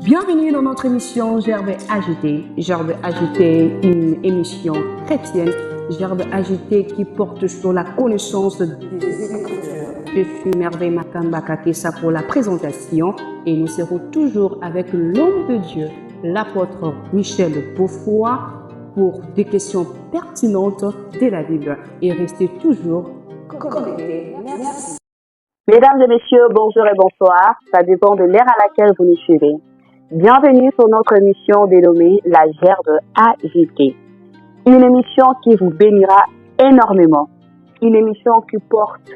Bienvenue dans notre émission Gerbe Agité. Gerbe Agité, une émission chrétienne. Gerbe Agité qui porte sur la connaissance des Écritures. Je suis Merveille Makamba Kakesa pour la présentation et nous serons toujours avec l'homme de Dieu, l'apôtre Michel Beaufoy, pour des questions pertinentes de la Bible. Et restez toujours connectés. Merci. Mesdames et messieurs, bonjour et bonsoir. Ça dépend de l'ère à laquelle vous nous suivez. Bienvenue sur notre émission dénommée La Gerbe Agitée. Une émission qui vous bénira énormément. Une émission qui porte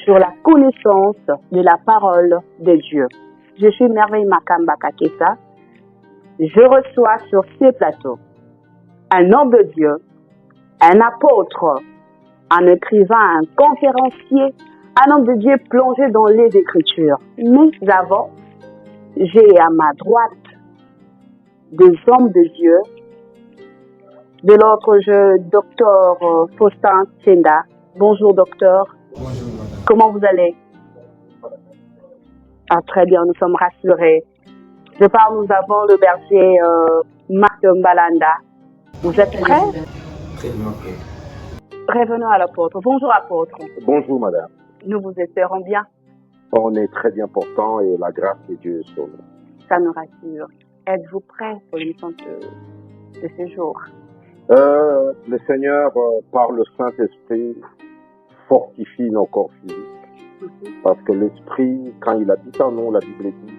sur la connaissance de la parole de Dieu. Je suis Merveille Makamba Kakesa. Je reçois sur ces plateaux un homme de Dieu, un apôtre, un écrivain, un conférencier, un homme de Dieu plongé dans les Écritures. Mais avant, j'ai à ma droite des hommes de Dieu. De l'autre, je, docteur Faustin Tienda. Bonjour, docteur. Bonjour, madame. Comment vous allez? Ah, très bien, nous sommes rassurés. De part, nous avons le berger Marc Mbalanda. Vous êtes prêts? Très bien prêt. Revenons à l'apôtre. Bonjour, apôtre. Bonjour madame, Nous vous espérons bien. on est très bien portant et la grâce de Dieu est sur nous. Ça nous rassure. Êtes-vous prêts pour l'émission de ce jour? Le Seigneur, par le Saint-Esprit, fortifie nos corps physiques. Parce que l'Esprit, quand il habite en nous, la Bible dit,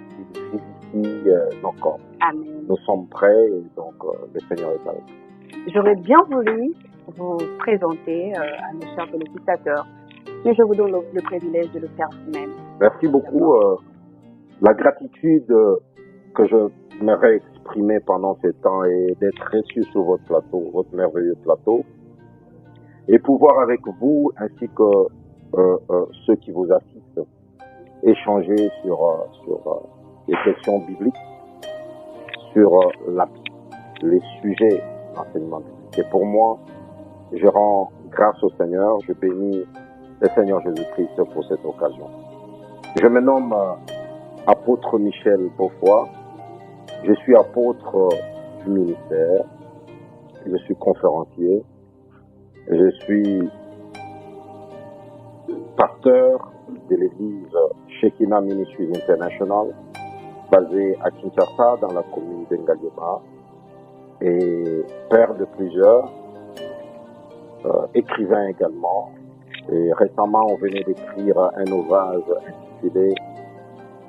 il vivifie nos corps. Amen. Nous sommes prêts et donc le Seigneur est avec nous. J'aurais bien voulu vous présenter à nos chers téléspectateurs, mais je vous donne le privilège de le faire vous-même. Merci beaucoup. La gratitude que je m'aurais exprimée pendant ce temps est d'être reçu sur votre plateau, votre merveilleux plateau, et pouvoir avec vous, ainsi que ceux qui vous assistent, échanger sur les questions bibliques, sur les sujets d'enseignement biblique. Et pour moi, je rends grâce au Seigneur, je bénis le Seigneur Jésus-Christ pour cette occasion. Je me nomme apôtre Michel Beaufoy. Je suis apôtre du ministère. Je suis conférencier. Je suis pasteur de l'église Shekinah Ministries International, basée à Kinshasa, dans la commune d'Engaliema, et père de plusieurs, écrivain également. Et récemment, on venait d'écrire un ouvrage intitulé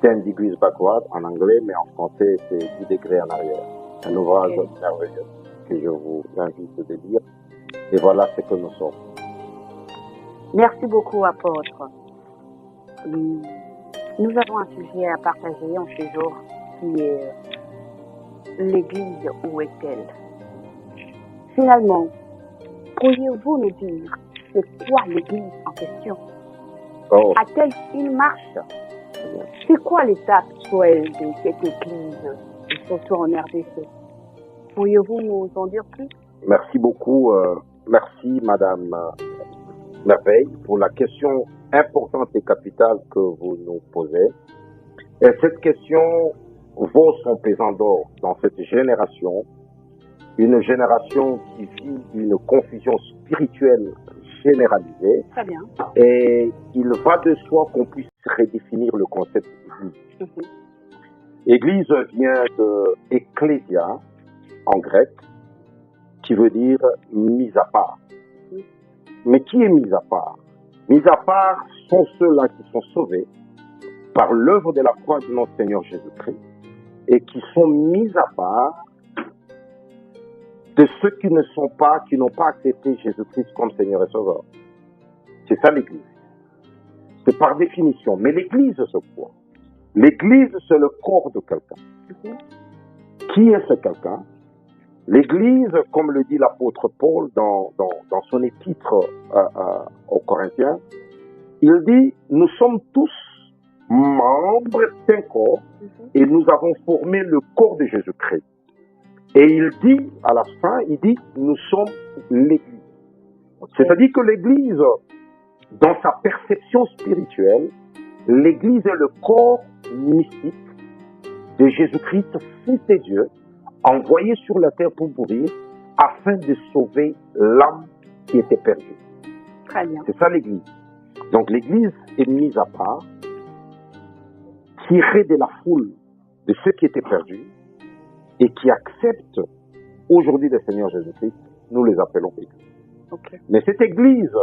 10 degrees backward en anglais, mais en français, c'est 10 degrés en arrière. Un ouvrage merveilleux que je vous invite de lire. Et voilà ce que nous sommes. Merci beaucoup, apôtre. Nous avons un sujet à partager en ce jour qui est l'Église, où est-elle? Finalement, pourriez-vous nous dire c'est quoi l'Église en question? Oh, A-t-elle une marche? C'est quoi l'étape actuelle de cette Église, et surtout en RDC? Pourriez-vous nous en dire plus? merci beaucoup. Merci, Madame Merveille, pour la question importante et capitale que vous nous posez. Et cette question vaut son pesant d'or dans cette génération, une génération qui vit une confusion spirituelle généralisée. Très bien. Et il va de soi qu'on puisse redéfinir le concept d'église. Église vient de ecclésia en grec, qui veut dire mise à part. Mais qui est mise à part? Mise à part sont ceux-là qui sont sauvés par l'œuvre de la croix de notre Seigneur Jésus-Christ et qui sont mis à part de ceux qui ne sont pas, qui n'ont pas accepté Jésus-Christ comme Seigneur et Sauveur. C'est ça l'Église. C'est par définition. Mais l'Église, c'est quoi? L'Église, c'est le corps de quelqu'un. Qui est ce quelqu'un? L'Église, comme le dit l'apôtre Paul dans son épître aux Corinthiens, il dit, nous sommes tous membres d'un corps et nous avons formé le corps de Jésus-Christ. Et il dit, à la fin, il dit, nous sommes l'Église. C'est-à-dire que l'Église, dans sa perception spirituelle, l'Église est le corps mystique de Jésus-Christ, Fils de Dieu, envoyé sur la terre pour mourir, afin de sauver l'âme qui était perdue. Très bien. C'est ça l'Église. Donc l'Église est mise à part, tirée de la foule de ceux qui étaient perdus et qui acceptent aujourd'hui le Seigneur Jésus-Christ. Nous les appelons Église. Ok. Mais cette Église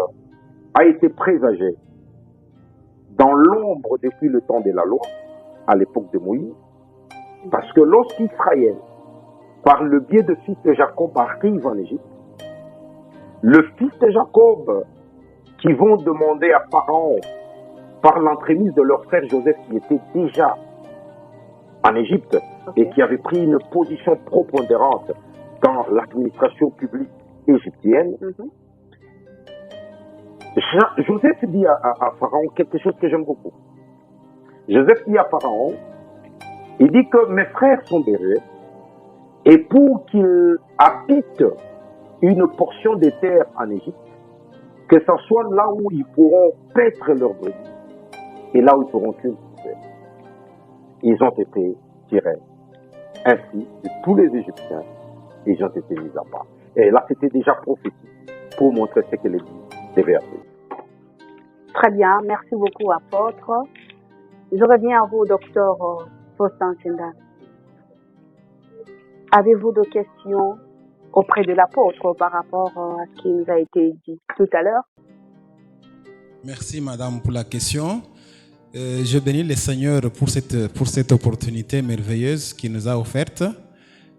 a été présagée dans l'ombre depuis le temps de la loi, à l'époque de Moïse, parce que lorsqu'Israël, par le biais de fils de Jacob, arrive en Égypte, le fils de Jacob qui vont demander à Pharaon, par l'entremise de leur frère Joseph qui était déjà en Égypte et qui avait pris une position prépondérante dans l'administration publique égyptienne, Joseph dit à Pharaon quelque chose que j'aime beaucoup. Joseph dit à Pharaon, il dit que mes frères sont derrière et pour qu'ils habitent une portion des terres en Égypte, que ce soit là où ils pourront paître leurs brebis et là où ils pourront cultiver. Ils ont été tirés ainsi de tous les Égyptiens, ils ont été mis à part. Et là, c'était déjà prophétique pour montrer ce que l'Église devait faire. Très bien. Merci beaucoup, apôtre. Je reviens à vous, docteur Faustin Tindane. Avez-vous des questions auprès de l'apôtre par rapport à ce qui nous a été dit tout à l'heure? Merci, madame, pour la question. Je bénis le Seigneur pour cette opportunité merveilleuse qu'il nous a offerte.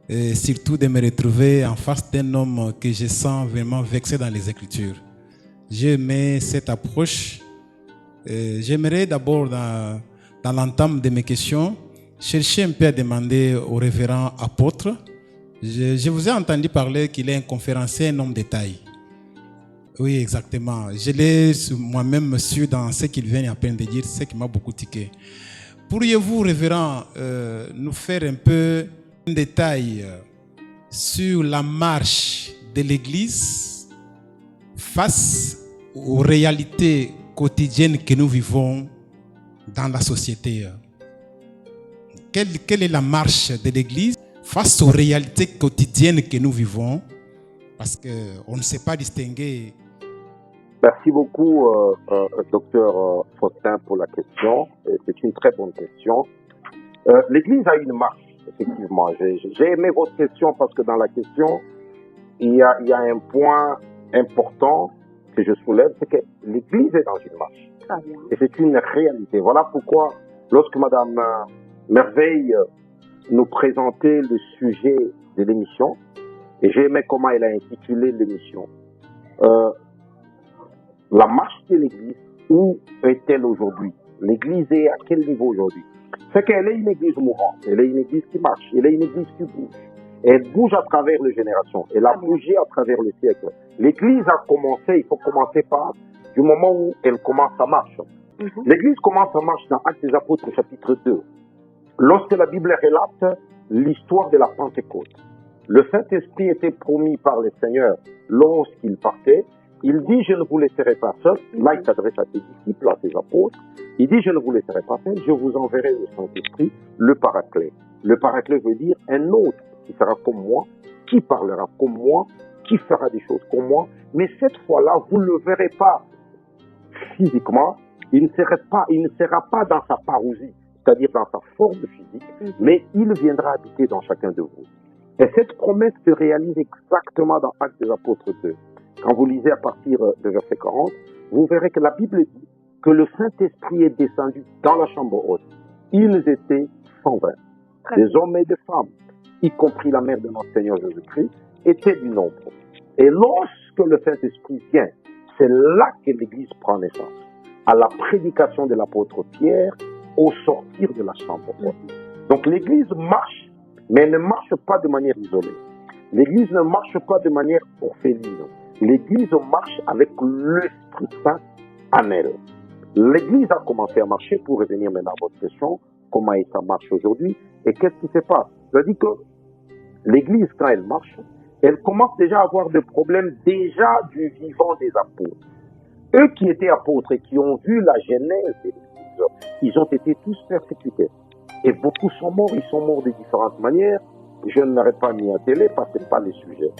Et surtout de me retrouver en face d'un homme que je sens vraiment vexé dans les Écritures. J'aimais cette approche. J'aimerais d'abord, dans l'entame de mes questions, chercher un peu à demander au révérend apôtre. Je vous ai entendu parler qu'il est un conférencier, un homme de taille. Oui, exactement. Je l'ai moi-même su dans ce qu'il vient à peine de dire, ce qui m'a beaucoup tiqué. Pourriez-vous, révérend, nous faire un peu un détail sur la marche de l'Église face aux réalités quotidiennes que nous vivons dans la société? Quelle est la marche de l'Église face aux réalités quotidiennes que nous vivons? Parce qu'on ne sait pas distinguer. Merci beaucoup, docteur Faustin, pour la question. C'est une très bonne question. L'Église a une marche, effectivement. J'ai aimé votre question parce que dans la question, il y a un point important que je soulève, c'est que l'Église est dans une marche. Et c'est une réalité. Voilà pourquoi, lorsque Madame Merveille nous présentait le sujet de l'émission, et j'ai aimé comment elle a intitulé l'émission, la marche de l'Église, où est-elle aujourd'hui? L'Église est à quel niveau aujourd'hui? C'est qu'elle est une Église mourante, elle est une Église qui marche, elle est une Église qui bouge. Elle bouge à travers les générations, elle a bougé à travers le siècle. L'Église a commencé, il faut commencer par du moment où elle commence sa marche. L'Église commence sa marche dans Actes des Apôtres, chapitre 2. Lorsque la Bible relate l'histoire de la Pentecôte, le Saint-Esprit était promis par le Seigneur lorsqu'il partait. Il dit, je ne vous laisserai pas seul. Là, il s'adresse à ses disciples, à ses apôtres. Il dit, je ne vous laisserai pas seul, je vous enverrai le Saint-Esprit, le Paraclet. Le Paraclet veut dire un autre qui sera comme moi, qui parlera comme moi, qui fera des choses comme moi. Mais cette fois-là, vous ne le verrez pas physiquement. Il ne sera pas dans sa parousie, c'est-à-dire dans sa forme physique, mais il viendra habiter dans chacun de vous. Et cette promesse se réalise exactement dans Actes des Apôtres 2. Quand vous lisez à partir de verset 40, vous verrez que la Bible dit que le Saint-Esprit est descendu dans la chambre haute. Ils étaient 120. Des hommes et des femmes, y compris la mère de notre Seigneur Jésus-Christ, étaient du nombre. Et lorsque le Saint-Esprit vient, c'est là que l'Église prend naissance. À la prédication de l'apôtre Pierre, au sortir de la chambre haute. Donc l'Église marche, mais elle ne marche pas de manière isolée. L'Église ne marche pas de manière orpheline. L'Église marche avec l'Esprit Saint en elle. L'Église a commencé à marcher, pour revenir maintenant à votre question, comment ça marche aujourd'hui, et qu'est-ce qui se passe? C'est-à-dire que L'Église, quand elle marche, elle commence déjà à avoir des problèmes déjà du vivant des apôtres. Eux qui étaient apôtres et qui ont vu la genèse de l'Église, ils ont été tous persécutés. Et beaucoup sont morts, ils sont morts de différentes manières. Je ne l'aurais pas mis à télé parce que ce n'est pas le sujet.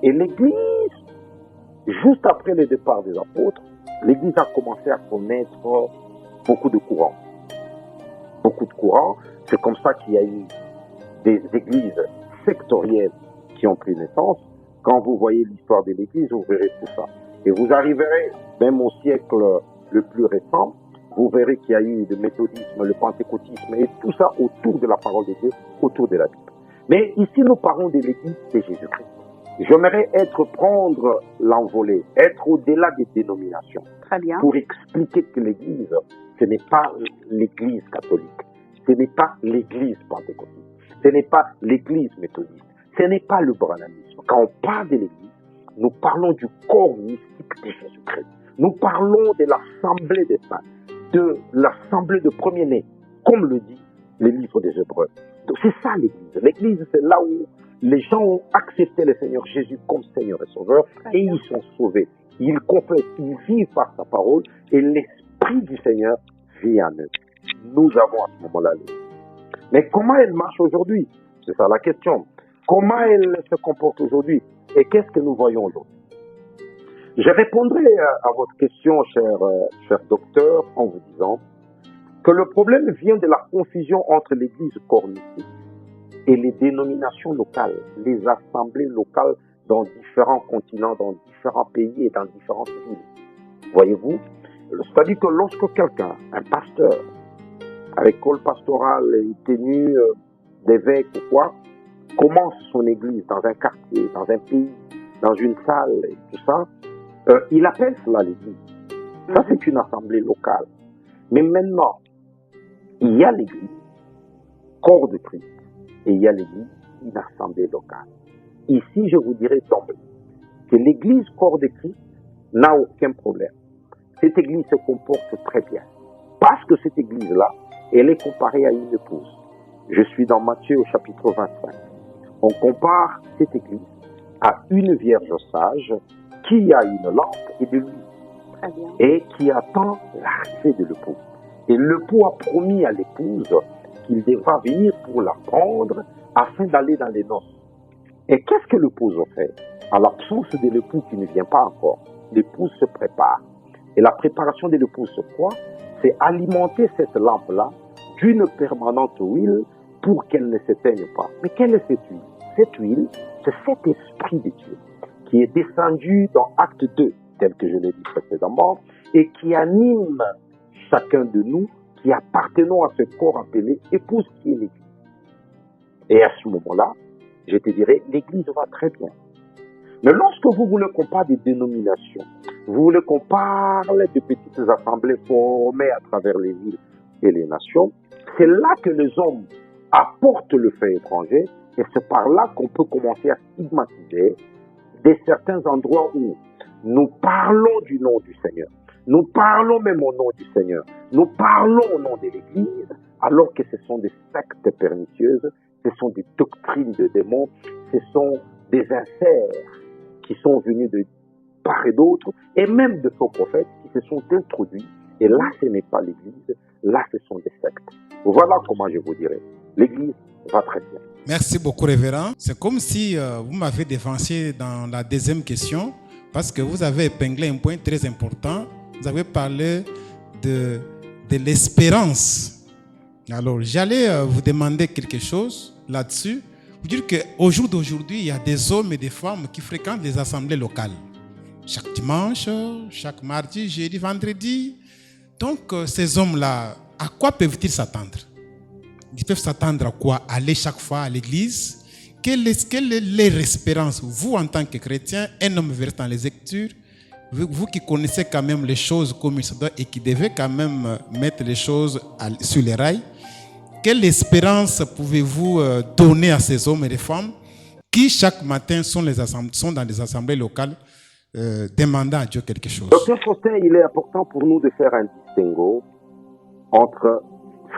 Et l'Église, juste après le départ des apôtres, l'Église a commencé à connaître beaucoup de courants. Beaucoup de courants. C'est comme ça qu'il y a eu des églises sectorielles qui ont pris naissance. Quand vous voyez l'histoire de l'Église, vous verrez tout ça. Et vous arriverez, même au siècle le plus récent, vous verrez qu'il y a eu le méthodisme, le pentecôtisme et tout ça autour de la parole de Dieu, autour de la Bible. Mais ici, nous parlons de l'Église de Jésus-Christ. J'aimerais prendre l'envolée, être au-delà des dénominations. Très bien. Pour expliquer que l'Église, ce n'est pas l'Église catholique, ce n'est pas l'Église pentecôtiste, ce n'est pas l'Église méthodiste, ce n'est pas le branhamisme. Quand on parle de l'Église, nous parlons du corps mystique de Jésus-Christ. Nous parlons de l'assemblée des saints, de l'assemblée de premier-né, comme le dit le livre des Hébreux. Donc c'est ça l'Église. L'Église, c'est là où les gens ont accepté le Seigneur Jésus comme Seigneur et Sauveur et ils sont sauvés. Ils confessent, ils vivent par sa parole et l'Esprit du Seigneur vit en eux. Nous avons à ce moment-là l'Église. Mais comment elle marche aujourd'hui? C'est ça la question. Comment elle se comporte aujourd'hui? Et qu'est-ce que nous voyons aujourd'hui? Je répondrai à votre question, cher docteur, en vous disant que le problème vient de la confusion entre l'Église corps mystique et les dénominations locales, les assemblées locales dans différents continents, dans différents pays et dans différentes villes. Voyez-vous? C'est-à-dire que lorsque quelqu'un, un pasteur, avec col pastoral et tenue d'évêque ou quoi, commence son église dans un quartier, dans un pays, dans une salle et tout ça, il appelle cela l'église. Ça, c'est une assemblée locale. Mais maintenant, il y a l'église, corps de Christ, et il y a l'église, une assemblée locale. Ici, je vous dirais d'emblée que l'église, corps de Christ, n'a aucun problème. Cette église se comporte très bien. Parce que cette église-là, elle est comparée à une épouse. Je suis dans Matthieu au chapitre 25. On compare cette église à une vierge sage qui a une lampe et de l'huile. Très bien. Et qui attend l'arrivée de l'époux. Et l'époux a promis à l'épouse qu'il devra venir pour la prendre afin d'aller dans les noces. Et qu'est-ce que l'épouse fait? À l'absence de l'époux qui ne vient pas encore, l'épouse se prépare. Et la préparation de l'épouse, c'est quoi? C'est alimenter cette lampe-là d'une permanente huile pour qu'elle ne s'éteigne pas. Mais quelle est cette huile? Cette huile, c'est cet esprit de Dieu qui est descendu dans Acte 2, tel que je l'ai dit précédemment, et qui anime chacun de nous qui appartenons à ce corps appelé épouse qui est l'Église. Et à ce moment-là, je te dirais, l'Église va très bien. Mais lorsque vous voulez qu'on parle des dénominations, vous voulez qu'on parle de petites assemblées formées à travers les villes et les nations, c'est là que les hommes apportent le fait étranger et c'est par là qu'on peut commencer à stigmatiser de certains endroits où nous parlons du nom du Seigneur. Nous parlons même au nom du Seigneur. Nous parlons au nom de l'Église, alors que ce sont des sectes pernicieuses, ce sont des doctrines de démons, ce sont des inserts qui sont venus de part et d'autre, et même de faux prophètes qui se sont introduits. Et là, ce n'est pas l'Église, là, ce sont des sectes. Voilà comment je vous dirais. L'Église va très bien. Merci beaucoup, révérend. C'est comme si vous m'avez dévancé dans la deuxième question, parce que vous avez épinglé un point très important. Vous avez parlé de l'espérance. Alors, j'allais vous demander quelque chose là-dessus. Vous dire qu'au jour d'aujourd'hui, il y a des hommes et des femmes qui fréquentent les assemblées locales. Chaque dimanche, chaque mardi, jeudi, vendredi. Donc, ces hommes-là, à quoi peuvent-ils s'attendre? Ils peuvent s'attendre à quoi? Aller chaque fois à l'église? Quelle est leur espérance? Vous, en tant que chrétien, un homme versé dans les Écritures, vous qui connaissez quand même les choses comme il se doit et qui devez quand même mettre les choses sur les rails, quelle espérance pouvez-vous donner à ces hommes et les femmes qui chaque matin sont dans les assemblées locales demandant à Dieu quelque chose? Docteur Faustin, il est important pour nous de faire un distinguo entre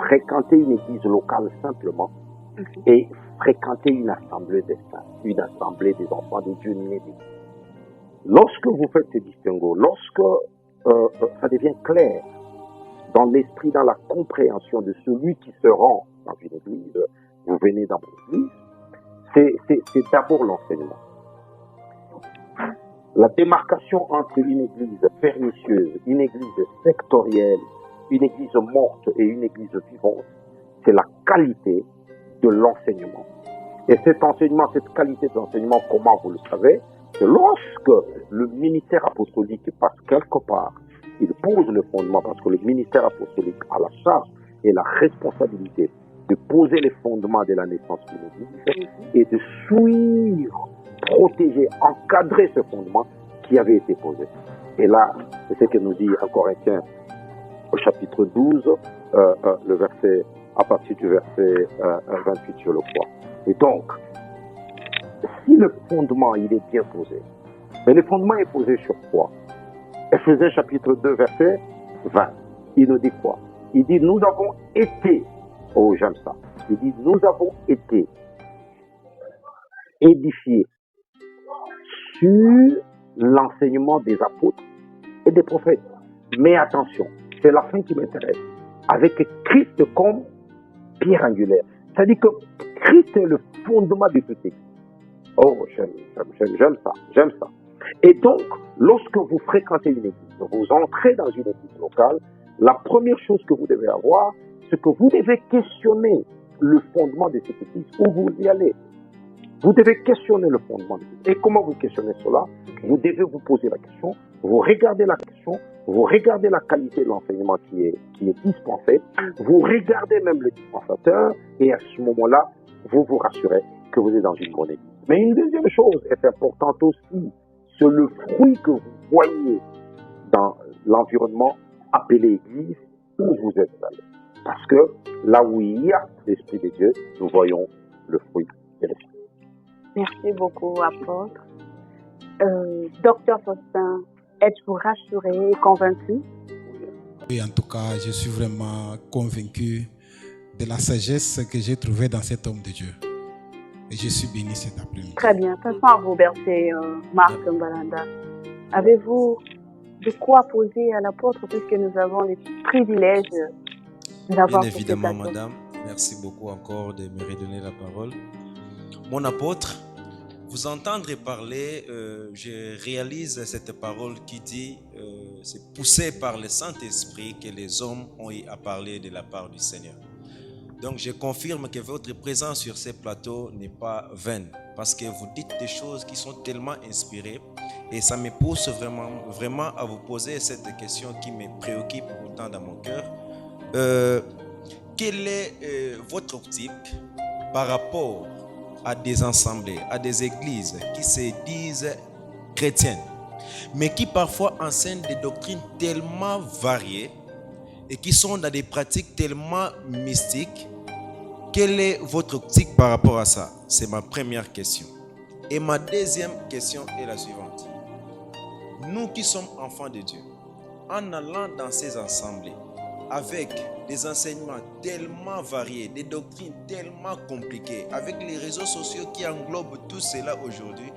fréquenter une église locale simplement et fréquenter une assemblée des saints, une assemblée des enfants de Dieu nés de Dieu. Lorsque vous faites ces distinguos, lorsque ça devient clair dans l'esprit, dans la compréhension de celui qui se rend dans une église, vous venez dans mon église, c'est d'abord l'enseignement. La démarcation entre une église pernicieuse, une église sectorielle, une église morte et une église vivante, c'est la qualité de l'enseignement. Et cet enseignement, cette qualité de l'enseignement, comment vous le savez, c'est lorsque le ministère apostolique passe quelque part, il pose le fondement, parce que le ministère apostolique a la charge et la responsabilité de poser les fondements de la naissance d'une église et de suivre, protéger, encadrer ce fondement qui avait été posé. Et là, c'est ce que nous dit en Corinthiens au chapitre 12, le verset, à partir du verset 28, je le crois. Et donc, si le fondement, il est bien posé, mais le fondement est posé sur quoi? Ephésiens chapitre 2, verset 20. Il nous dit quoi? Il dit, nous avons été, oh j'aime ça, il dit, nous avons été édifiés sur l'enseignement des apôtres et des prophètes. Mais attention, c'est la fin qui m'intéresse. Avec Christ comme pierre angulaire. C'est-à-dire que Christ est le fondement de tout texte. Oh, j'aime ça. Et donc, lorsque vous fréquentez une église, vous entrez dans une église locale, la première chose que vous devez avoir, c'est que vous devez questionner le fondement de cette église où vous y allez. Vous devez questionner le fondement de cette église. Et comment vous questionnez cela? Vous devez vous poser la question, vous regardez la question, vous regardez la qualité de l'enseignement qui est dispensé, vous regardez même le dispensateur, et à ce moment-là, vous vous rassurez que vous êtes dans une bonne église. Mais une deuxième chose est importante aussi, c'est le fruit que vous voyez dans l'environnement appelé église où vous êtes allé. Parce que là où il y a l'Esprit de Dieu, nous voyons le fruit de l'Esprit. Merci beaucoup, apôtre. Docteur Faustin, êtes-vous rassuré et convaincu? Oui, en tout cas, je suis vraiment convaincu de la sagesse que j'ai trouvée dans cet homme de Dieu. Et je suis béni cet après-midi. Très bien. Passons à vous, Berthe Marc Mbalanda. Avez-vous de quoi poser à l'apôtre puisque nous avons le privilège d'avoir Bien évidemment, madame. Merci beaucoup encore de me redonner la parole. Mon apôtre, vous entendre parler, je réalise cette parole qui dit c'est poussé par le Saint-Esprit que les hommes ont eu à parler de la part du Seigneur. Donc je confirme que votre présence sur ces plateaux n'est pas vaine, parce que vous dites des choses qui sont tellement inspirées, et ça me pousse vraiment à vous poser cette question qui me préoccupe autant dans mon cœur. Quelle est votre optique par rapport à des assemblées, à des églises qui se disent chrétiennes, mais qui parfois enseignent des doctrines tellement variées et qui sont dans des pratiques tellement mystiques? Quelle est votre optique par rapport à ça? C'est ma première question. Et ma deuxième question est la suivante. Nous qui sommes enfants de Dieu, en allant dans ces assemblées, avec des enseignements tellement variés, des doctrines tellement compliquées, avec les réseaux sociaux qui englobent tout cela aujourd'hui,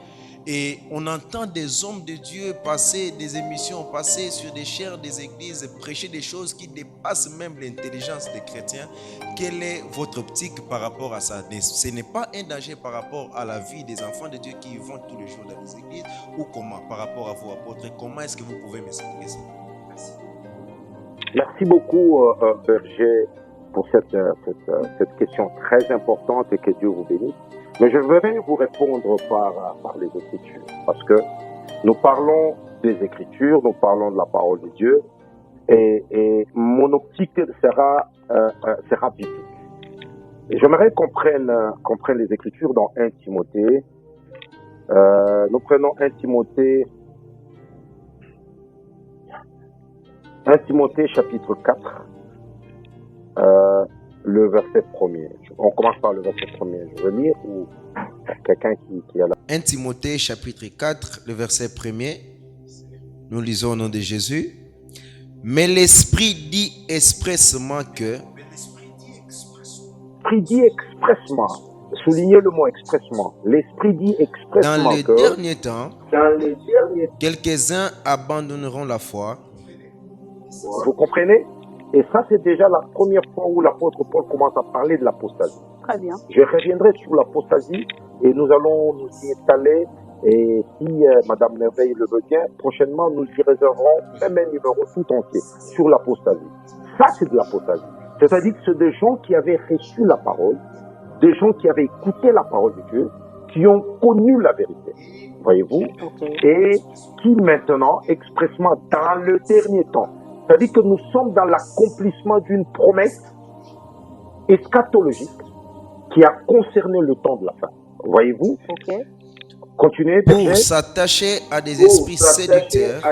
et on entend des hommes de Dieu passer des émissions, passer sur des chaires des églises, prêcher des choses qui dépassent même l'intelligence des chrétiens. Quelle est votre optique par rapport à ça? Ce n'est pas un danger par rapport à la vie des enfants de Dieu qui vont tous les jours dans les églises, ou comment, par rapport à vos apôtres? Comment est-ce que vous pouvez m'expliquer ça? Merci. Merci beaucoup, Berger, pour cette question très importante, et que Dieu vous bénisse. Mais je vais vous répondre par les Écritures, parce que nous parlons des Écritures, nous parlons de la parole de Dieu, et mon optique sera biblique. J'aimerais qu'on prenne les Écritures dans 1 Timothée. Nous prenons 1 Timothée chapitre 4, le verset 1er. On commence par le verset 1er. Je veux lire, ou quelqu'un qui a la... 1 Timothée chapitre 4, le verset 1er. Nous lisons au nom de Jésus. Mais l'Esprit dit expressement que l'Esprit dit expressement, soulignez le mot expressement, l'Esprit dit Dans expressement les que derniers temps, quelques-uns abandonneront la foi. vous comprenez? Et ça, c'est déjà la première fois où l'apôtre Paul commence à parler de l'apostasie. Très bien. Je reviendrai sur l'apostasie et nous allons nous y étaler. Et si Madame Merveille le veut bien, prochainement, nous y réserverons même un numéro tout entier sur l'apostasie. Ça, c'est de l'apostasie. C'est-à-dire que c'est des gens qui avaient reçu la parole, des gens qui avaient écouté la parole de Dieu, qui ont connu la vérité, voyez-vous, et qui maintenant, expressement, dans le dernier temps, c'est-à-dire que nous sommes dans l'accomplissement d'une promesse eschatologique qui a concerné le temps de la fin. Voyez-vous? Continuez. Pour s'attacher à des esprits séducteurs.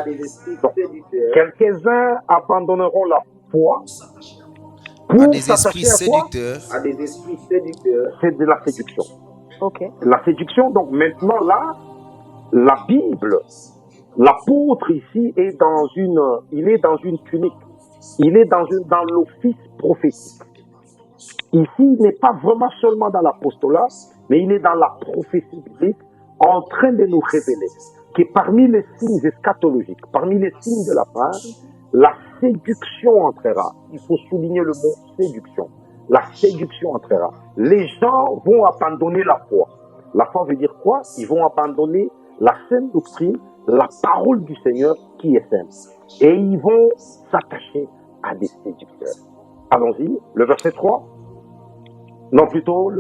Quelques-uns abandonneront la foi. À des esprits séducteurs. C'est de la séduction. La séduction, donc maintenant là, la Bible, l'apôtre ici est dans une tunique. Il est dans l'office prophétique. Ici, il n'est pas vraiment seulement dans l'apostolat, mais il est dans la prophétie biblique, en train de nous révéler que parmi les signes eschatologiques, parmi les signes de la fin, la séduction entrera. Il faut souligner le mot séduction. La séduction entrera. Les gens vont abandonner la foi. La foi veut dire quoi? Ils vont abandonner la saine doctrine, la parole du Seigneur qui est saine. Et ils vont s'attacher à des séducteurs. Allons-y, le verset 3. Non, plutôt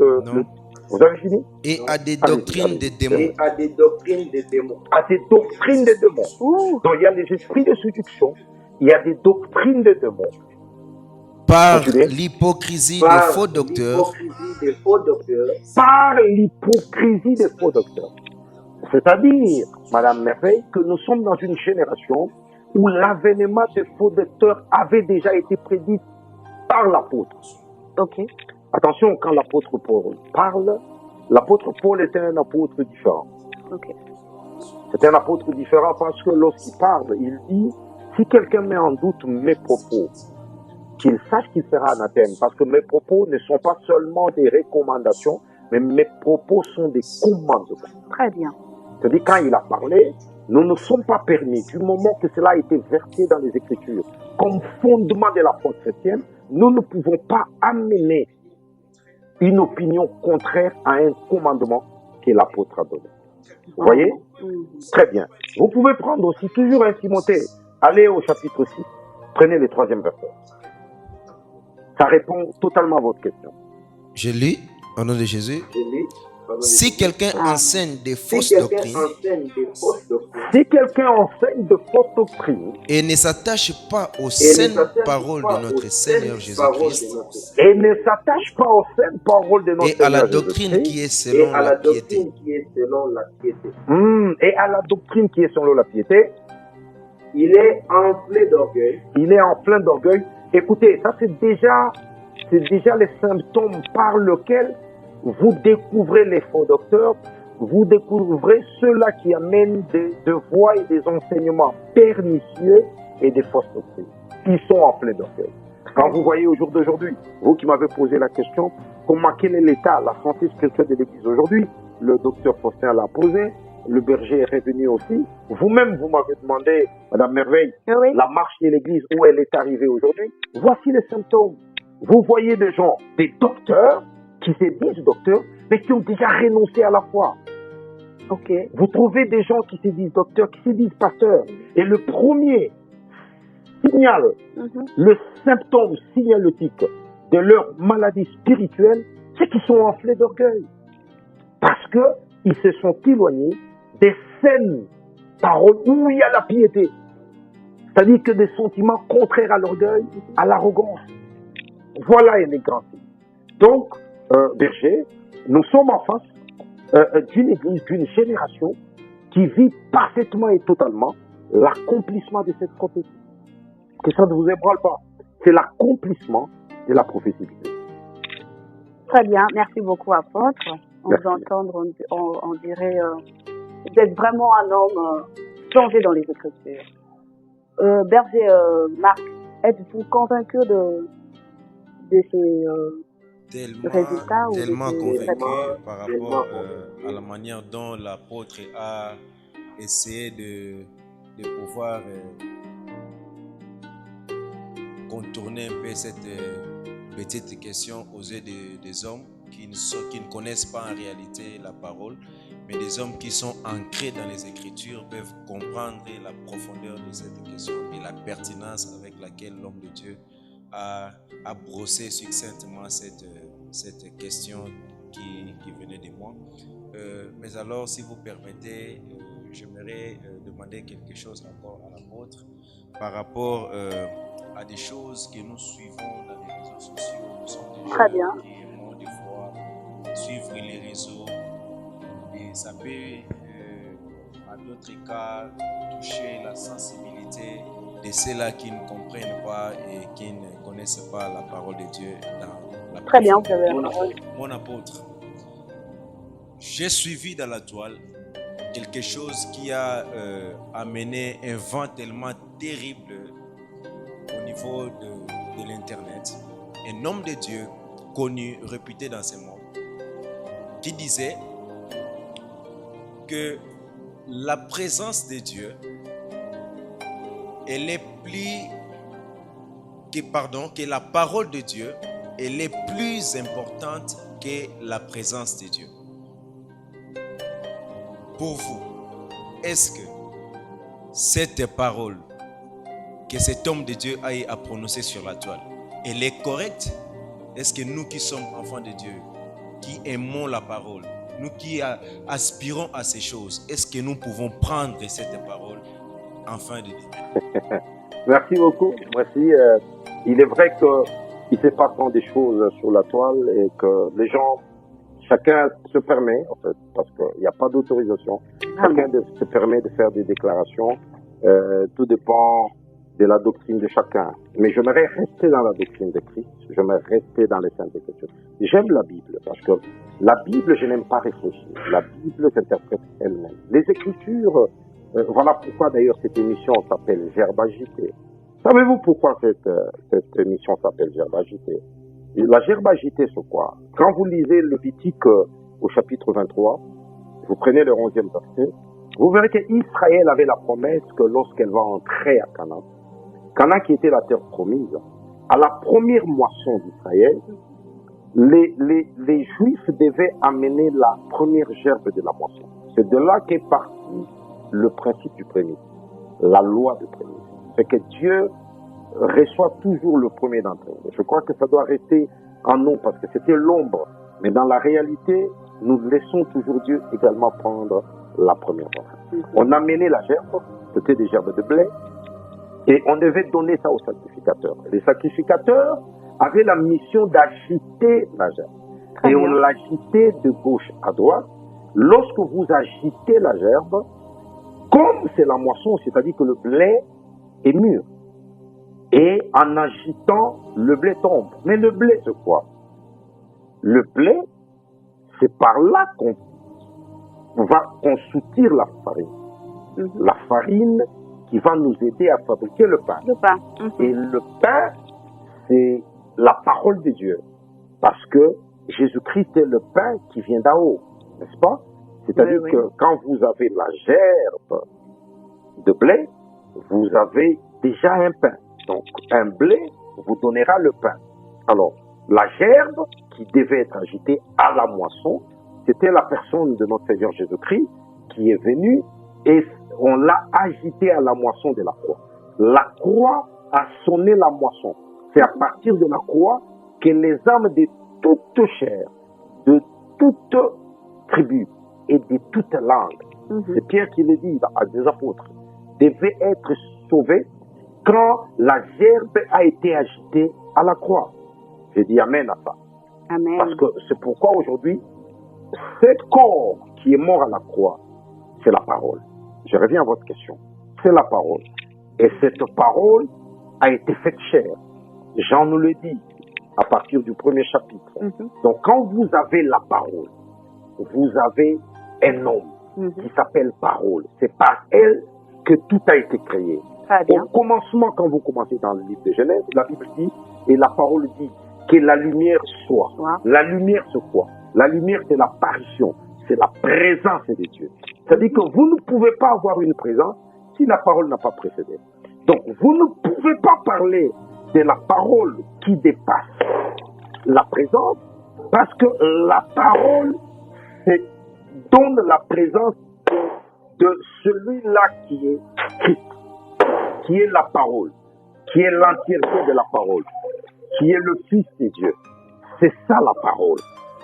vous avez fini? Et à des doctrines des démons. À des doctrines des démons. Donc il y a les esprits de séduction, il y a des doctrines des démons. Par l'hypocrisie des faux docteurs. Par l'hypocrisie des faux docteurs. C'est-à-dire, Madame Merveille, que nous sommes dans une génération où l'avènement des faux docteurs avait déjà été prédit par l'apôtre. Attention, quand l'apôtre Paul parle, l'apôtre Paul était un apôtre différent. C'est un apôtre différent parce que lorsqu'il parle, il dit, si quelqu'un met en doute mes propos, qu'il sache qu'il sera anathème, parce que mes propos ne sont pas seulement des recommandations, mais mes propos sont des commandements. Très bien. C'est-à-dire, quand il a parlé, nous ne sommes pas permis, du moment que cela a été versé dans les Écritures, comme fondement de la foi chrétienne, nous ne pouvons pas amener une opinion contraire à un commandement que l'apôtre a donné. Vous voyez? Très bien. Vous pouvez prendre aussi toujours un Timothée. Allez au chapitre 6. Prenez le 3e verset. Ça répond totalement à votre question. Je lis, au nom de Jésus. Si quelqu'un enseigne des fausses doctrines et ne s'attache pas aux saines paroles de notre Seigneur Jésus-Christ et à la doctrine qui est selon la piété. Et à la doctrine qui est selon la piété, il est en plein d'orgueil. Écoutez, ça c'est déjà les symptômes par lesquels vous découvrez les faux docteurs, vous découvrez ceux-là qui amènent des voies et des enseignements pernicieux et des fausses doctrines. Ils sont en plein d'orgueil. Quand vous voyez au jour d'aujourd'hui, vous qui m'avez posé la question, quel est l'état, la santé spirituelle de l'Église aujourd'hui? Le docteur Faustin l'a posé, le berger est revenu aussi. Vous-même, vous m'avez demandé, Madame Merveille, la marche de l'Église, où elle est arrivée aujourd'hui. Voici les symptômes. Vous voyez des gens, des docteurs, qui se disent docteurs, mais qui ont déjà renoncé à la foi. Vous trouvez des gens qui se disent docteurs, qui se disent pasteurs. Et le premier signal, le symptôme signalétique de leur maladie spirituelle, c'est qu'ils sont enflés d'orgueil. Parce qu'ils se sont éloignés des saines paroles où il y a la piété. C'est-à-dire que des sentiments contraires à l'orgueil, à l'arrogance. Voilà les grands signes. Donc, berger, nous sommes en face d'une église, d'une génération qui vit parfaitement et totalement l'accomplissement de cette prophétie. Que ça ne vous ébranle pas. C'est l'accomplissement de la prophétie. Très bien, merci beaucoup, apôtre. On vous entendre, on dirait, vous êtes vraiment un homme plongé dans les Écritures. Berger Marc, êtes-vous convaincu de résultats ou tellement de convaincu par rapport à la manière dont l'apôtre a essayé de pouvoir contourner un peu cette petite question aux yeux des hommes qui ne connaissent pas en réalité la parole, mais des hommes qui sont ancrés dans les Écritures peuvent comprendre la profondeur de cette question et la pertinence avec laquelle l'homme de Dieu a brossé succinctement cette question qui venait de moi. Mais alors, si vous permettez, j'aimerais demander quelque chose encore à l'apôtre par rapport à des choses que nous suivons dans les réseaux sociaux. Nous sommes des Très gens bien. qui aimons des fois suivre les réseaux et ça peut, à d'autres cas, toucher la sensibilité de ceux-là qui ne comprennent pas et qui ne connaissent pas la parole de Dieu dans la Très bien, vous profondeur. avez la parole. Mon apôtre, j'ai suivi dans la toile quelque chose qui a amené un vent tellement terrible au niveau de l'Internet. Un homme de Dieu connu, réputé dans ce monde, qui disait que la présence de Dieu, elle est que la parole de Dieu, elle est plus importante que la présence de Dieu. Pour vous, est-ce que cette parole que cet homme de Dieu a eu à prononcer sur la toile, elle est correcte? Est-ce que nous qui sommes enfants de Dieu, qui aimons la parole, nous qui aspirons à ces choses, est-ce que nous pouvons prendre cette parole enfin de Dieu? Merci beaucoup. Merci. Il est vrai qu'il se passe tant des choses sur la toile et que les gens, chacun se permet, en fait, parce qu'il n'y a pas d'autorisation, chacun se permet de faire des déclarations. Tout dépend de la doctrine de chacun. Mais j'aimerais rester dans la doctrine de Christ. J'aimerais rester dans les Saintes Écritures. J'aime la Bible parce que la Bible, je n'aime pas réfléchir. La Bible s'interprète elle-même. Les Écritures, voilà pourquoi d'ailleurs cette émission s'appelle Gerbe agité. Savez-vous pourquoi cette émission s'appelle Gerbe agité? La gerbe agitée, c'est quoi? Quand vous lisez Lévitique au chapitre 23, vous prenez le 11e verset, vous verrez qu'Israël avait la promesse que lorsqu'elle va entrer à Canaan, Canaan qui était la terre promise, à la première moisson d'Israël, les Juifs devaient amener la première gerbe de la moisson. C'est de là qu'est parti le principe du prémisse, la loi du prémisse. C'est que Dieu reçoit toujours le premier d'entre eux. Je crois que ça doit rester en nous parce que c'était l'ombre. Mais dans la réalité, nous laissons toujours Dieu également prendre la première part. On amenait la gerbe, c'était des gerbes de blé, et on devait donner ça aux sacrificateurs. Les sacrificateurs avaient la mission d'agiter la gerbe. Et on l'agitait de gauche à droite. Lorsque vous agitez la gerbe, comme c'est la moisson, c'est-à-dire que le blé est mûr. Et en agitant, le blé tombe. Mais le blé, c'est quoi? Le blé, c'est par là qu'on soutire la farine. La farine qui va nous aider à fabriquer le pain. Le pain. Et le pain, c'est la parole de Dieu. Parce que Jésus-Christ est le pain qui vient d'en haut. N'est-ce pas? C'est-à-dire que quand vous avez la gerbe de blé, vous avez déjà un pain. Donc, un blé vous donnera le pain. Alors, la gerbe qui devait être agitée à la moisson, c'était la personne de notre Seigneur Jésus-Christ qui est venue et on l'a agité à la moisson de la croix. La croix a sonné la moisson. C'est à partir de la croix que les âmes de toute chair, de toute tribu et de toute langue, c'est Pierre qui le dit à des apôtres, devaient être sauvés quand la gerbe a été agitée à la croix. Je dis amen à ça. Amen. Parce que c'est pourquoi aujourd'hui, ce corps qui est mort à la croix, c'est la parole. Je reviens à votre question. C'est la parole. Et cette parole a été faite chair. Jean nous le dit à partir du premier chapitre. Donc quand vous avez la parole, vous avez un homme qui s'appelle parole. C'est par elle que tout a été créé. Au commencement, quand vous commencez dans le livre de Genèse, la Bible dit, et la parole dit, que la lumière soit. La lumière, c'est quoi? La lumière, c'est l'apparition, c'est la présence de Dieu. C'est-à-dire que vous ne pouvez pas avoir une présence si la parole n'a pas précédé. Donc, vous ne pouvez pas parler de la parole qui dépasse la présence, parce que la parole donne la présence de celui-là qui est Christ, qui est la parole, qui est l'entièreté de la parole, qui est le Fils de Dieu. C'est ça la parole.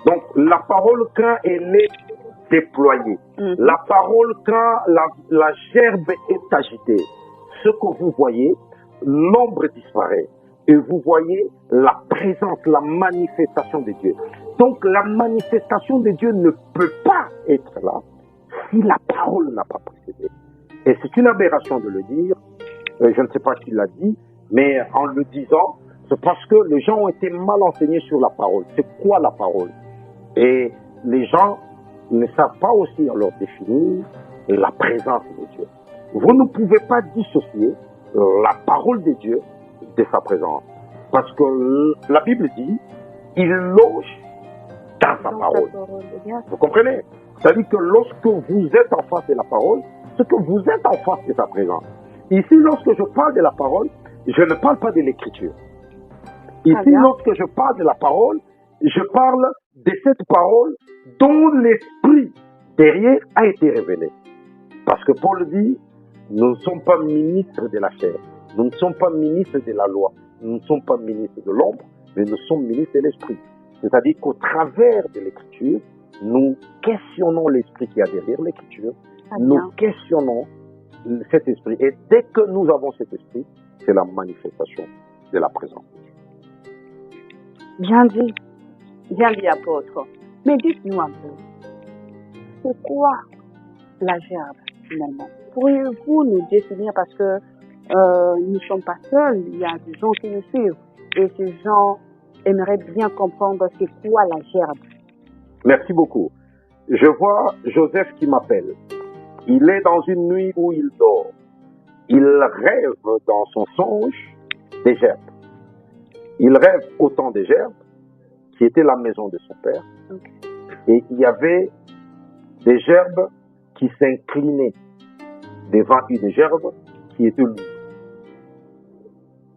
Donc, la parole, quand elle est déployée, la parole, quand la gerbe est agitée, ce que vous voyez, l'ombre disparaît. Et vous voyez la présence, la manifestation de Dieu. Donc, la manifestation de Dieu ne peut pas être là si la parole n'a pas précédé. Et c'est une aberration de le dire. Je ne sais pas qui l'a dit, mais en le disant, c'est parce que les gens ont été mal enseignés sur la parole. C'est quoi la parole? Et les gens ne savent pas aussi alors définir la présence de Dieu. Vous ne pouvez pas dissocier la parole de Dieu de sa présence. Parce que la Bible dit, il loge dans sa parole. Vous comprenez? C'est-à-dire que lorsque vous êtes en face de la parole, c'est que vous êtes en face de sa présence. Ici, lorsque je parle de la parole, je ne parle pas de l'écriture. Ici, lorsque je parle de la parole, je parle de cette parole dont l'esprit derrière a été révélé. Parce que Paul dit, nous ne sommes pas ministres de la chair, nous ne sommes pas ministres de la loi, nous ne sommes pas ministres de l'ombre, mais nous sommes ministres de l'esprit. C'est-à-dire qu'au travers de l'écriture, nous questionnons l'esprit qui a derrière l'écriture, nous questionnons cet esprit. Et dès que nous avons cet esprit, c'est la manifestation de la présence de Dieu. Bien dit apôtre. Mais dites-nous un peu, c'est quoi la gerbe finalement? Pourriez-vous nous définir, parce que nous ne sommes pas seuls, il y a des gens qui nous suivent et ces gens aimeraient bien comprendre c'est quoi la gerbe. Merci beaucoup. Je vois Joseph qui m'appelle. Il est dans une nuit où il dort. Il rêve dans son songe des gerbes. Il rêve autant des gerbes qui était la maison de son père. Et il y avait des gerbes qui s'inclinaient devant une gerbe qui était lui.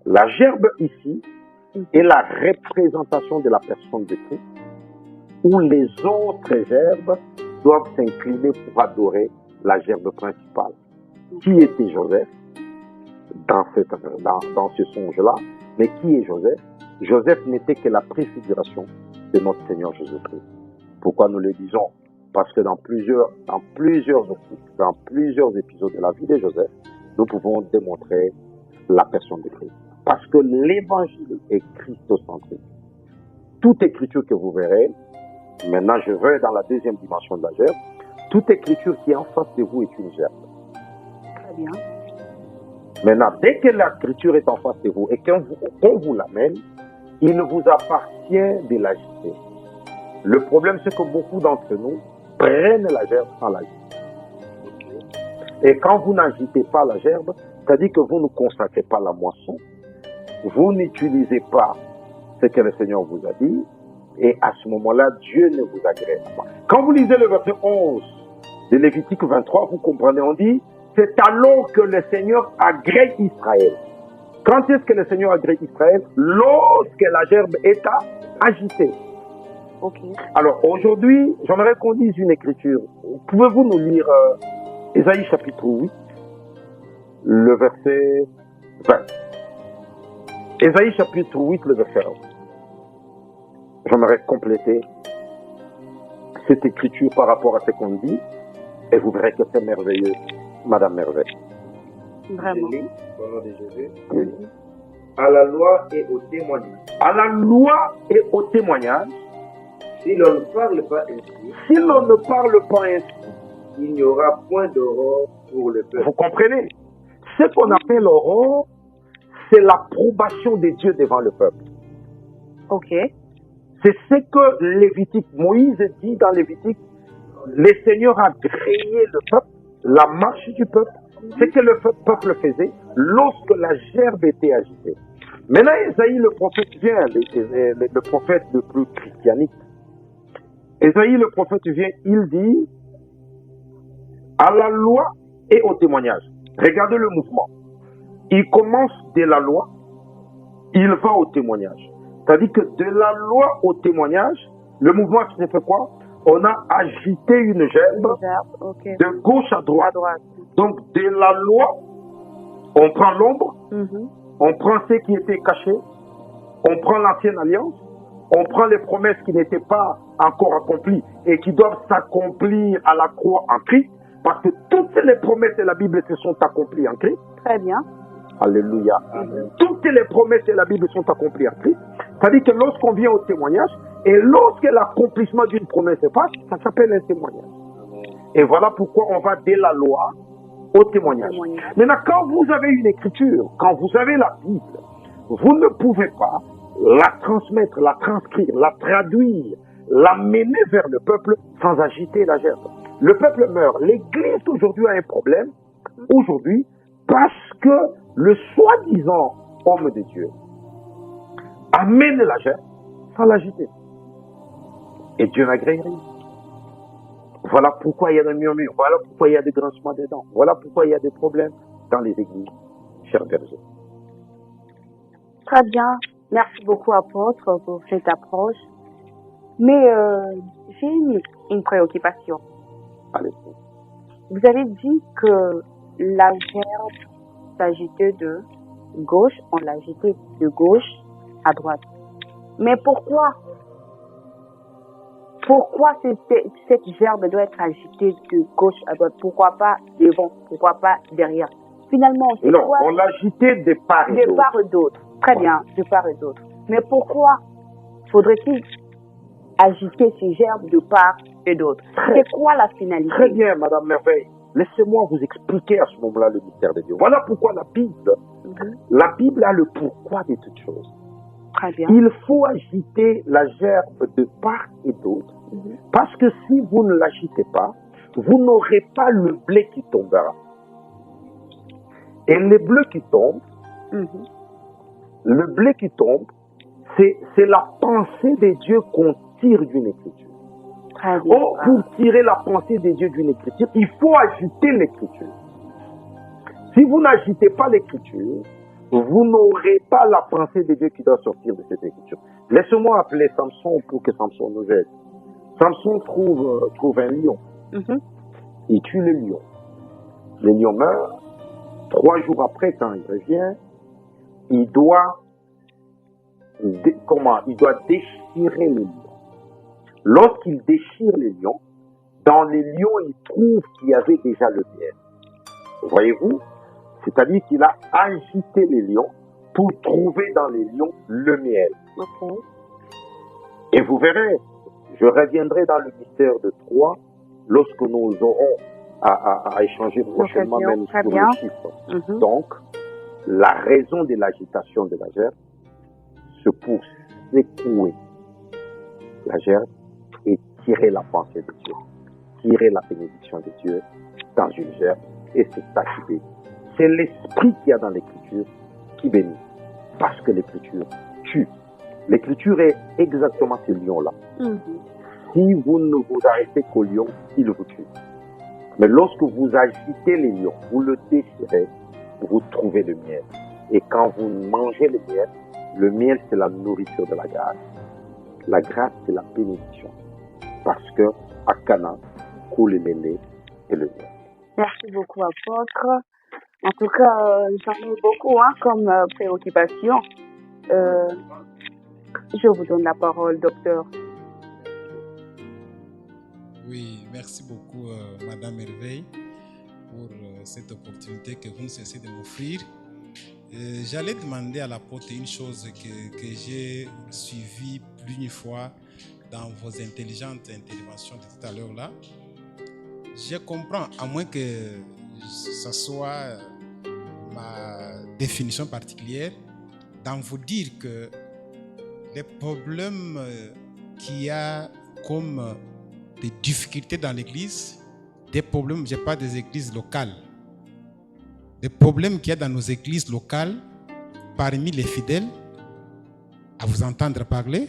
La gerbe ici est la représentation de la personne de Christ, où les autres gerbes doivent s'incliner pour adorer la gerbe principale. Qui était Joseph dans ce songe-là? Mais qui est Joseph? Joseph n'était que la préfiguration de notre Seigneur Jésus-Christ. Pourquoi nous le disons? Parce que dans plusieurs épisodes de la vie de Joseph, nous pouvons démontrer la personne de Christ. Parce que l'évangile est christocentrique. Toute écriture que vous verrez, maintenant je vais dans la deuxième dimension de la gerbe, toute écriture qui est en face de vous est une gerbe. Très bien. Maintenant, dès que l'écriture est en face de vous et qu'on vous l'amène, il vous appartient de l'agiter. Le problème, c'est que beaucoup d'entre nous prennent la gerbe sans l'agiter. Et quand vous n'agitez pas la gerbe, c'est-à-dire que vous ne consacrez pas la moisson, vous n'utilisez pas ce que le Seigneur vous a dit, et à ce moment-là, Dieu ne vous agrée pas. Quand vous lisez le verset 11 de Lévitique 23, vous comprenez, on dit, c'est alors que le Seigneur agrée Israël. Quand est-ce que le Seigneur agrée Israël? Lorsque la gerbe est agitée. Alors aujourd'hui, j'aimerais qu'on lise une écriture. Pouvez-vous nous lire Ésaïe chapitre 8, le verset 20. Ésaïe chapitre 8, le verset 1. J'aimerais compléter cette écriture par rapport à ce qu'on dit, et vous verrez que c'est merveilleux, Madame Merveille. Vraiment. Au nom de Jésus. À la loi et au témoignage. À la loi et au témoignage. Si l'on ne parle pas ainsi, si l'on ne parle pas ainsi, il n'y aura point d'aurore pour le peuple. Vous comprenez? Ce qu'on appelle aurore, c'est l'approbation de Dieu devant le peuple. C'est ce que Lévitique, Moïse dit dans Lévitique, le Seigneur a créé le peuple, la marche du peuple, ce que le peuple faisait lorsque la gerbe était agitée. Maintenant, Ésaïe, le prophète vient, le prophète le plus christianique. Ésaïe, le prophète vient, il dit à la loi et au témoignage. Regardez le mouvement. Il commence de la loi, il va au témoignage. C'est-à-dire que de la loi au témoignage, le mouvement s'est fait quoi? On a agité une gerbe Okay. de gauche à À droite. droite. Donc, de la loi, on prend l'ombre, Mhm. on prend ce qui était caché, on prend l'ancienne alliance, on prend les promesses qui n'étaient pas encore accomplies et qui doivent s'accomplir à la croix en Christ, parce que toutes les promesses de la Bible se sont accomplies en Christ. Très bien. Alléluia. Mhm. Toutes les promesses de la Bible sont accomplies en Christ. C'est-à-dire que lorsqu'on vient au témoignage, et lorsque l'accomplissement d'une promesse se passe, ça s'appelle un témoignage. Et voilà pourquoi on va de la loi au témoignage. Témoignage. Maintenant, quand vous avez une écriture, quand vous avez la Bible, vous ne pouvez pas la transmettre, la transcrire, la traduire, la mener vers le peuple sans agiter la gerbe. Le peuple meurt. L'Église aujourd'hui a un problème, aujourd'hui, parce que le soi-disant homme de Dieu amène la gerbe sans l'agiter. Et Dieu n'a rien. Voilà pourquoi il y a des murmures, voilà pourquoi il y a des grincements des dents, voilà pourquoi il y a des problèmes dans les églises, chers bergers. Très bien. Merci beaucoup, apôtre, pour cette approche. Mais j'ai une préoccupation. Allez. Vous avez dit que la gerbe s'agitait de gauche, on l'agitait de gauche à droite. Mais pourquoi cette gerbe doit être agitée de gauche à droite? Pourquoi pas devant? Pourquoi pas derrière? Finalement, c'est Non, quoi? on l'agitait de part et De d'autre. part et d'autre. Très bien, de part et d'autre. Mais pourquoi faudrait-il agiter ces gerbes de part et d'autre? C'est quoi la finalité? Très bien, Madame Merveille. Laissez-moi vous expliquer à ce moment-là le mystère de Dieu. Voilà pourquoi la Bible a le pourquoi de toutes choses. Très bien. Il faut agiter la gerbe de part et d'autre. Parce que si vous ne l'agitez pas, vous n'aurez pas le blé qui tombera. Et le blé qui tombe, le blé qui tombe, c'est la pensée de Dieu qu'on tire d'une écriture. Très bien. Or, pour tirer la pensée de Dieu d'une écriture, il faut agiter l'écriture. Si vous n'agitez pas l'écriture, vous n'aurez pas la pensée de Dieu qui doit sortir de cette écriture. Laissez-moi appeler Samson pour que Samson nous aide. Samson trouve un lion. Il tue le lion. Le lion meurt. 3 jours après, quand il revient, il doit déchirer le lion. Lorsqu'il déchire le lion, dans le lion, il trouve qu'il y avait déjà le miel. Voyez-vous? C'est-à-dire qu'il a agité les lions pour trouver dans les lions le miel. Ok. Et vous verrez, je reviendrai dans le mystère de Troie lorsque nous aurons à échanger prochainement même Très sur bien. le chiffre. Donc, la raison de l'agitation de la gerbe, c'est pour secouer la gerbe et tirer la pensée de Dieu, tirer la bénédiction de Dieu dans une gerbe et c'est activé. C'est l'esprit qu'il y a dans l'écriture qui bénit, parce que l'écriture tue. L'écriture est exactement ce lion-là. Si vous ne vous arrêtez qu'au lion, il vous tue. Mais lorsque vous agitez les lions, vous le déchirez, vous trouvez le miel. Et quand vous mangez le miel c'est la nourriture de la grâce. La grâce, c'est la bénédiction. Parce que à Cana coule le lait et le miel. Merci beaucoup, apôtre. En tout cas, j'en ai beaucoup comme préoccupation. Je vous donne la parole, docteur. Oui, merci beaucoup, Madame Merveille, pour cette opportunité que vous ne cessez de m'offrir. J'allais demander à l'apôtre une chose que j'ai suivie plus d'une fois dans vos intelligentes interventions de tout à l'heure là. Je comprends, à moins que ce soit ma définition particulière, dans vous dire que les problèmes qu'il y a comme des difficultés dans l'église, des problèmes, je parle des églises locales, des problèmes qu'il y a dans nos églises locales, parmi les fidèles à vous entendre parler,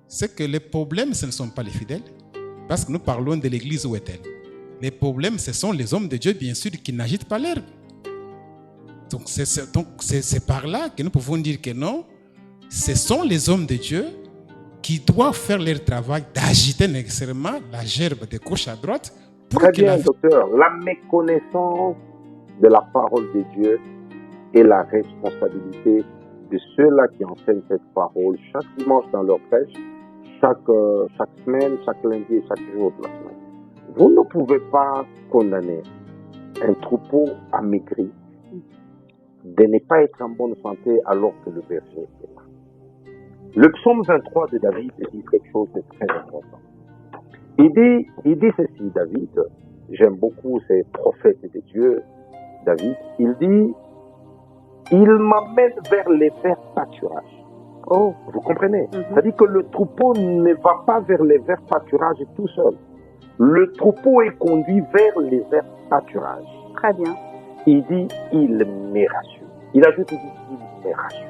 c'est que les problèmes, ce ne sont pas les fidèles, parce que nous parlons de l'église où est-elle. Les problèmes, ce sont les hommes de Dieu, bien sûr, qui n'agitent pas l'herbe. Donc c'est par là que nous pouvons dire que non, ce sont les hommes de Dieu qui doivent faire leur travail d'agiter nécessairement la gerbe de gauche à droite. Pour Très que bien, docteur. La méconnaissance de la parole de Dieu est la responsabilité de ceux-là qui enseignent cette parole chaque dimanche dans leur prêche, chaque semaine, chaque lundi et chaque jour de la semaine. Vous ne pouvez pas condamner un troupeau amaigri de ne pas être en bonne santé alors que le berger est là. Le psaume 23 de David dit quelque chose de très important. Il dit ceci, David, j'aime beaucoup ces prophètes de Dieu, David, il dit, il m'amène vers les verts pâturages. Oh, vous comprenez? C'est-à-dire que le troupeau ne va pas vers les verts pâturages tout seul. Le troupeau est conduit vers les verts pâturages. Très bien. Il dit, il me rassure. Il ajoute, il dit, il me rassure.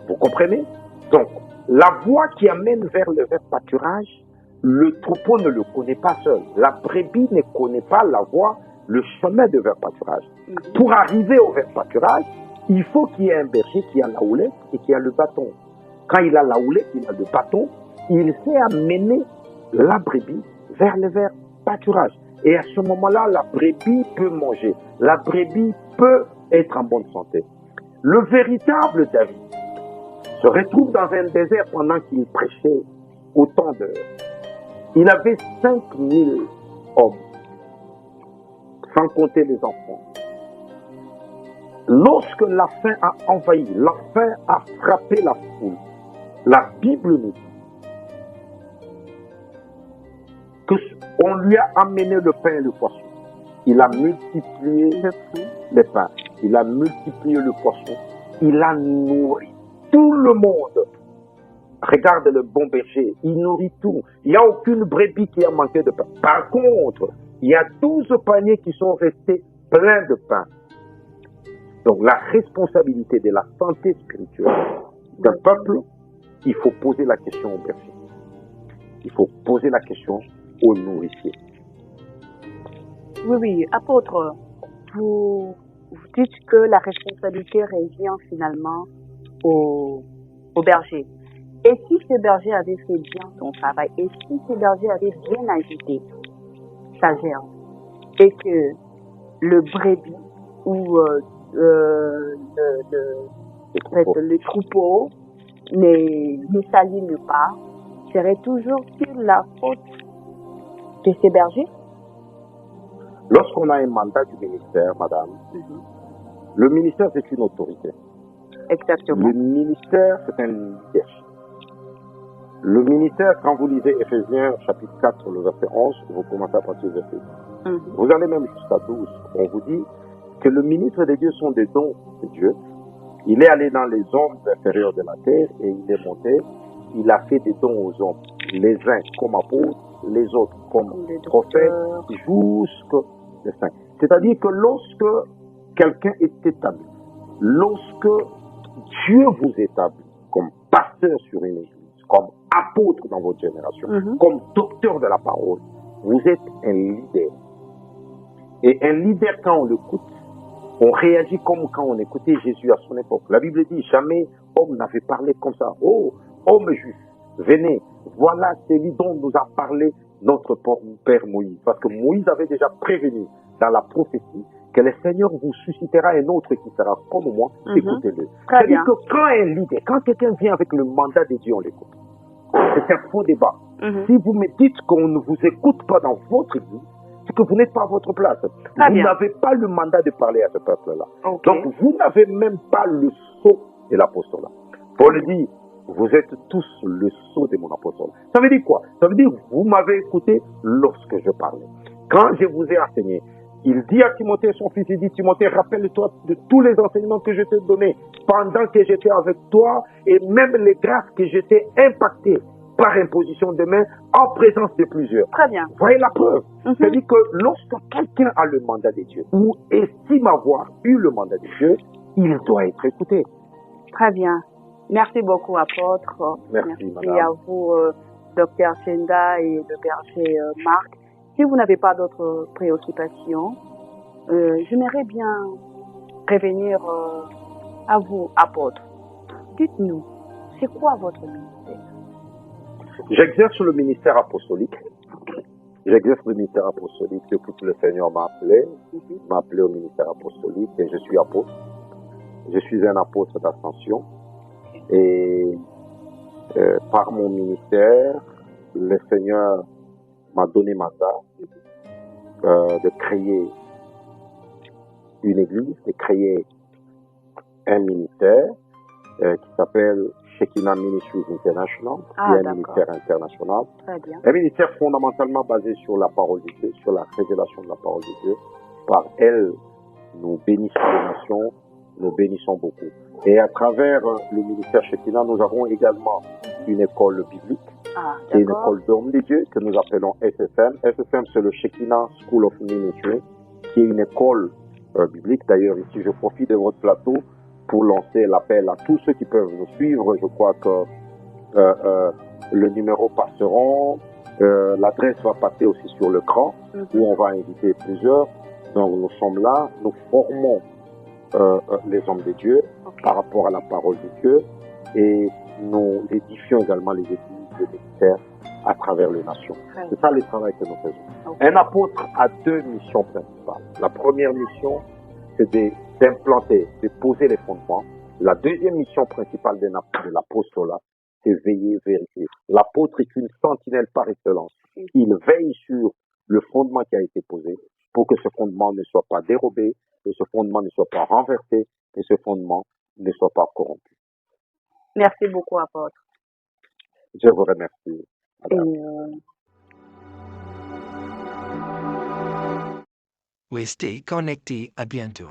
Vous comprenez? Donc, la voie qui amène vers le vert pâturage, le troupeau ne le connaît pas seul. La brebis ne connaît pas la voie, le chemin de vert pâturage. Pour arriver au vert pâturage, il faut qu'il y ait un berger qui a la houlette et qui a le bâton. Quand il a la houlette, il a le bâton, il sait amener la brebis vers le vert pâturage. Et à ce moment-là, la brebis peut manger. La brebis peut être en bonne santé. Le véritable David se retrouve dans un désert pendant qu'il prêchait autant d'heures. Il avait 5000 hommes, sans compter les enfants. Lorsque la faim a envahi, la faim a frappé la foule, la Bible nous dit qu'on lui a amené le pain et le poisson. Il a multiplié les pains, il a multiplié le poisson, il a nourri tout le monde. Regarde le bon berger, il nourrit tout. Il n'y a aucune brebis qui a manqué de pain. Par contre, il y a 12 paniers qui sont restés pleins de pain. Donc la responsabilité de la santé spirituelle d'un peuple, il faut poser la question au berger. Il faut poser la question au nourricier. Oui, apôtre, vous dites que la responsabilité revient finalement au berger. Et si ce berger avait fait bien son travail, et si ce berger avait bien agité sa gerbe, et que le brebis ou le troupeau ne s'aligne pas, serait toujours sur la faute de ces bergers? Lorsqu'on a un mandat du ministère, madame, le ministère c'est une autorité. Exactement. Le ministère c'est un leadership. Le ministère, quand vous lisez Éphésiens chapitre 4, le verset 11, vous commencez à partir du verset 10. Vous allez même jusqu'à 12. On vous dit que le ministre de Dieu sont des dons de Dieu. Il est allé dans les zones inférieures de la terre et il est monté. Il a fait des dons aux hommes. Les uns comme apôtres, les autres comme prophètes, jusqu'aux saints. C'est-à-dire que lorsque quelqu'un est établi, lorsque Dieu vous établit comme pasteur sur une église, comme apôtre dans votre génération, comme docteur de la parole, vous êtes un leader. Et un leader, quand on l'écoute, on réagit comme quand on écoutait Jésus à son époque. La Bible dit, jamais homme n'avait parlé comme ça. Oh, homme juif, venez, voilà celui dont nous a parlé notre père Moïse. Parce que Moïse avait déjà prévenu dans la prophétie que le Seigneur vous suscitera un autre qui sera comme moi, écoutez-le. C'est-à-dire que quand un leader, quand quelqu'un vient avec le mandat de Dieu, on l'écoute. C'est un faux débat. Si vous me dites qu'on ne vous écoute pas dans votre église, c'est que vous n'êtes pas à votre place. Vous n'avez pas le mandat de parler à ce peuple-là. Donc vous n'avez même pas le sceau de l'apostolat. Paul dit, vous êtes tous le sceau de mon apostolat. Ça veut dire quoi? Ça veut dire vous m'avez écouté lorsque je parlais. Quand je vous ai enseigné, il dit à Timothée, son fils, il dit, Timothée, rappelle-toi de tous les enseignements que je t'ai donnés pendant que j'étais avec toi et même les grâces que j'étais impacté par imposition de main en présence de plusieurs. Très bien. Voyez la preuve. C'est-à-dire que lorsque quelqu'un a le mandat de Dieu ou estime avoir eu le mandat de Dieu, il doit être écouté. Très bien. Merci beaucoup, apôtre. Merci, Merci madame. à vous, docteur Chenda et le berger Marc. Si vous n'avez pas d'autres préoccupations, j'aimerais bien revenir à vous, apôtre. Dites-nous, c'est quoi votre ministère? J'exerce le ministère apostolique. J'exerce le ministère apostolique depuis que le Seigneur m'a appelé au ministère apostolique et je suis apôtre. Je suis un apôtre d'ascension et par mon ministère, le Seigneur m'a donné mandat de créer une église, de créer un ministère qui s'appelle Shekinah Ministries International, qui est un d'accord. ministère international. Très bien. Un ministère fondamentalement basé sur la parole de Dieu, sur la révélation de la parole de Dieu. Par elle, nous bénissons les nations, nous bénissons beaucoup. Et à travers le ministère Shekinah, nous avons également une école biblique, qui est une école d'hommes de Dieu, que nous appelons SSM. SSM, c'est le Shekinah School of Ministry, qui est une école biblique. D'ailleurs, ici, je profite de votre plateau pour lancer l'appel à tous ceux qui peuvent nous suivre. Je crois que le numéro passeront, l'adresse va passer aussi sur l'écran, où on va inviter plusieurs. Donc, nous sommes là, nous formons les hommes de Dieu par rapport à la parole de Dieu et nous édifions également les églises de ministères à travers les nations. C'est ça le travail que nous faisons. Un apôtre a deux missions principales. La première mission, c'est d'implanter, de poser les fondements. La deuxième mission principale de l'apostolat, c'est veiller, vérifier. L'apôtre est une sentinelle par excellence. Il veille sur le fondement qui a été posé pour que ce fondement ne soit pas dérobé, que ce fondement ne soit pas renversé, que ce fondement ne soit pas corrompu. Merci beaucoup, apôtre. Je vous remercie, madame. Restez connectés, à bientôt.